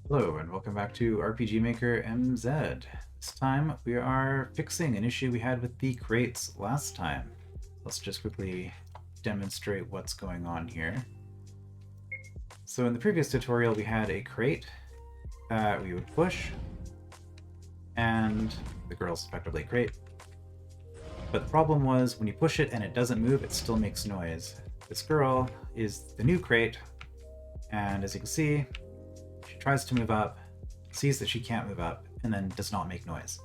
Hello and welcome back to RPG Maker MZ. This time we are fixing an issue we had with the crates last time. Let's just quickly demonstrate what's going on here. So in the previous tutorial we had a crate that we would push, and the girl's effectively a crate. But the problem was when you push it and it doesn't move, it still makes noise. This girl is the new crate, and as you can see, she tries to move up, sees that she can't move up, and then does not make noise.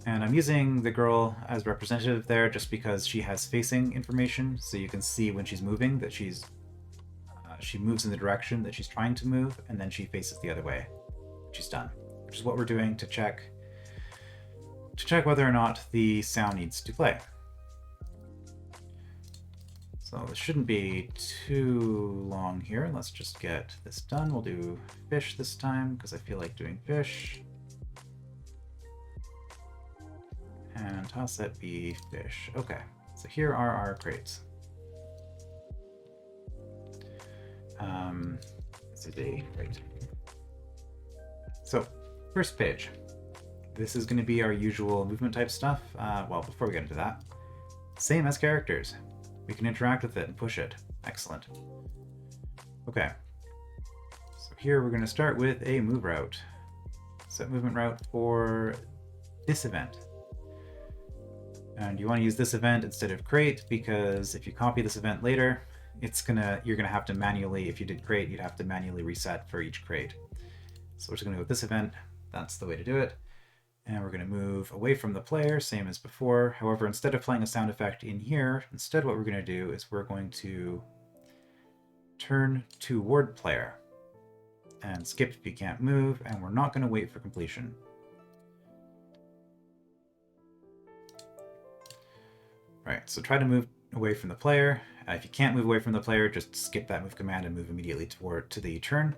And I'm using the girl as representative there just because she has facing information, so you can see when she's moving that she moves in the direction that she's trying to move, and then she faces the other way. She's done, which is what we're doing to check whether or not the sound needs to play. So this shouldn't be too long here. Let's just get this done. We'll do fish this time because I feel like doing fish. And toss that be fish. Okay, so here are our crates. This is a crate. So, first page. This is going to be our usual movement type stuff. Well, before we get into that, same as characters. We can interact with it and push it. Excellent. Okay. So here we're going to start with a move route. Set movement route for this event. And you want to use this event instead of crate because if you copy this event later, you're gonna have to manually, if you did crate, you'd have to manually reset for each crate. So we're just gonna go with this event. That's the way to do it. And we're going to move away from the player, same as before. However, instead of playing a sound effect in here, instead what we're going to do is we're going to turn toward player and skip if you can't move, and we're not going to wait for completion. Right, so try to move away from the player. If you can't move away from the player, just skip that move command and move immediately to the turn.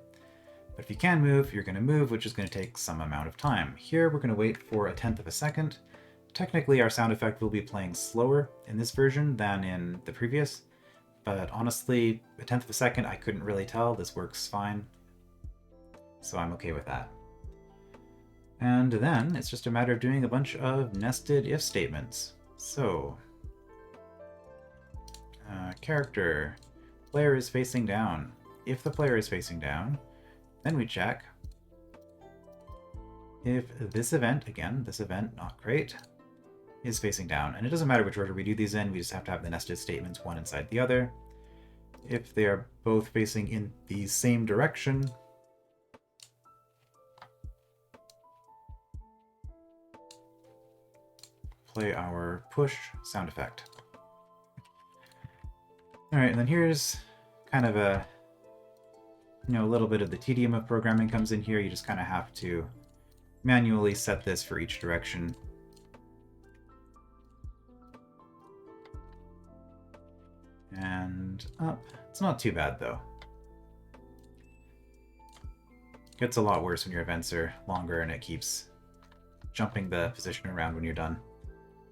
But if you can move, you're going to move, which is going to take some amount of time. Here, we're going to wait for 1/10 of a second. Technically, our sound effect will be playing slower in this version than in the previous, but honestly, 1/10 of a second, I couldn't really tell. This works fine, so I'm okay with that. And then, it's just a matter of doing a bunch of nested if statements. So, character, player is facing down. If the player is facing down, then we check if this event, again, this event, not crate, is facing down. And it doesn't matter which order we do these in, we just have to have the nested statements one inside the other. If they are both facing in the same direction, play our push sound effect. Alright, and then here's kind of a little bit of the tedium of programming comes in here. You just kind of have to manually set this for each direction. And up. It's not too bad, though. Gets a lot worse when your events are longer and it keeps jumping the position around when you're done.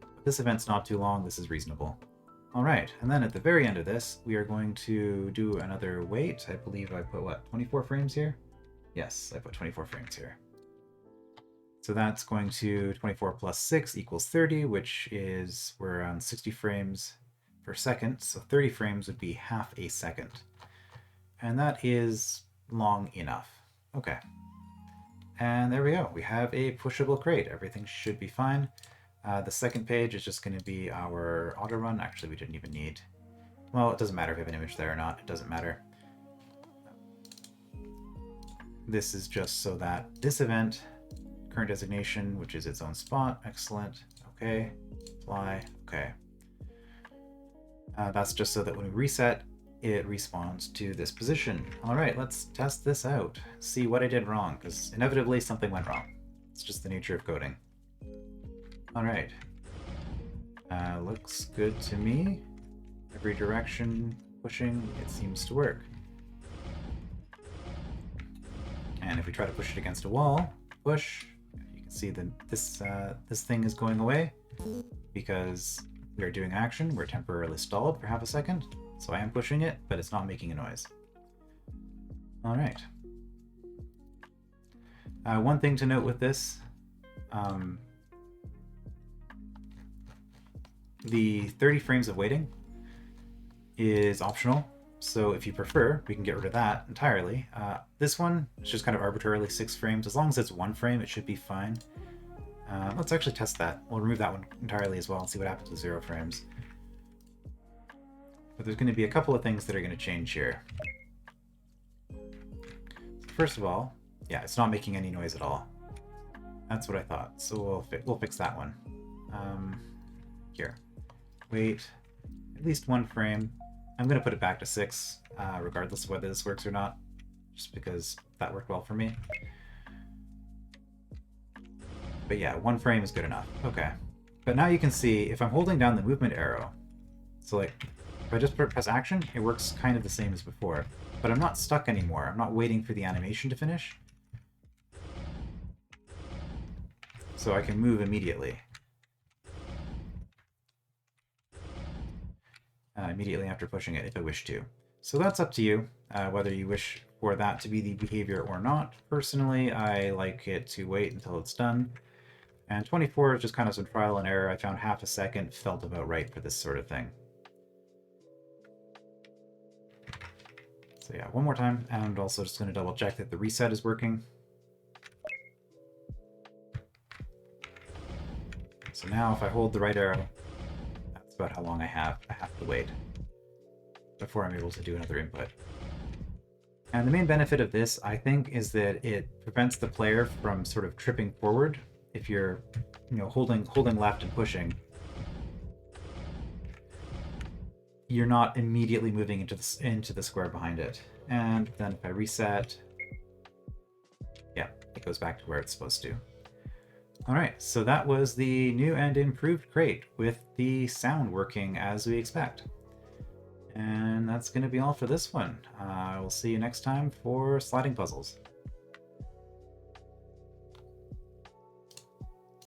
But this event's not too long. This is reasonable. Alright, and then at the very end of this, we are going to do another wait. I believe I put, 24 frames here? Yes, I put 24 frames here. So that's going to 24 plus 6 equals 30, which is, we're around 60 frames per second, so 30 frames would be half a second. And that is long enough. Okay. And there we go. We have a pushable crate. Everything should be fine. The second page is just going to be our auto run. Actually, we didn't even need... Well, it doesn't matter if we have an image there or not. It doesn't matter. This is just so that this event, current designation, which is its own spot. Excellent. Okay. Apply. Okay. That's just so that when we reset, it respawns to this position. All right, let's test this out. See what I did wrong, because inevitably something went wrong. It's just the nature of coding. Alright. Looks good to me. Every direction pushing, it seems to work. And if we try to push it against a wall, push, you can see that this thing is going away because we are doing action. We're temporarily stalled for half a second. So I am pushing it, but it's not making a noise. Alright. One thing to note with this, the 30 frames of waiting is optional. So if you prefer, we can get rid of that entirely. This one is just kind of arbitrarily 6 frames. As long as it's 1 frame, it should be fine. Let's actually test that. We'll remove that one entirely as well and see what happens with 0 frames. But there's going to be a couple of things that are going to change here. First of all, yeah, it's not making any noise at all. That's what I thought. So we'll fix that one. Here. Wait. At least 1 frame. I'm going to put it back to 6, regardless of whether this works or not, just because that worked well for me. But yeah, 1 frame is good enough. Okay. But now you can see, if I'm holding down the movement arrow, so like, if I just press action, it works kind of the same as before. But I'm not stuck anymore. I'm not waiting for the animation to finish. So I can move immediately. Immediately after pushing it if I wish to. So that's up to you, whether you wish for that to be the behavior or not. Personally, I like it to wait until it's done. And 24 is just kind of some trial and error. I found half a second felt about right for this sort of thing. So yeah, one more time, and also just going to double check that the reset is working. So now if I hold the right arrow, that's about how long I have to wait before I'm able to do another input. And the main benefit of this, I think, is that it prevents the player from sort of tripping forward. If you're, holding left and pushing, you're not immediately moving into the square behind it. And then if I reset, yeah, it goes back to where it's supposed to. All right, so that was the new and improved crate with the sound working as we expect. And that's going to be all for this one. I will see you next time for sliding puzzles.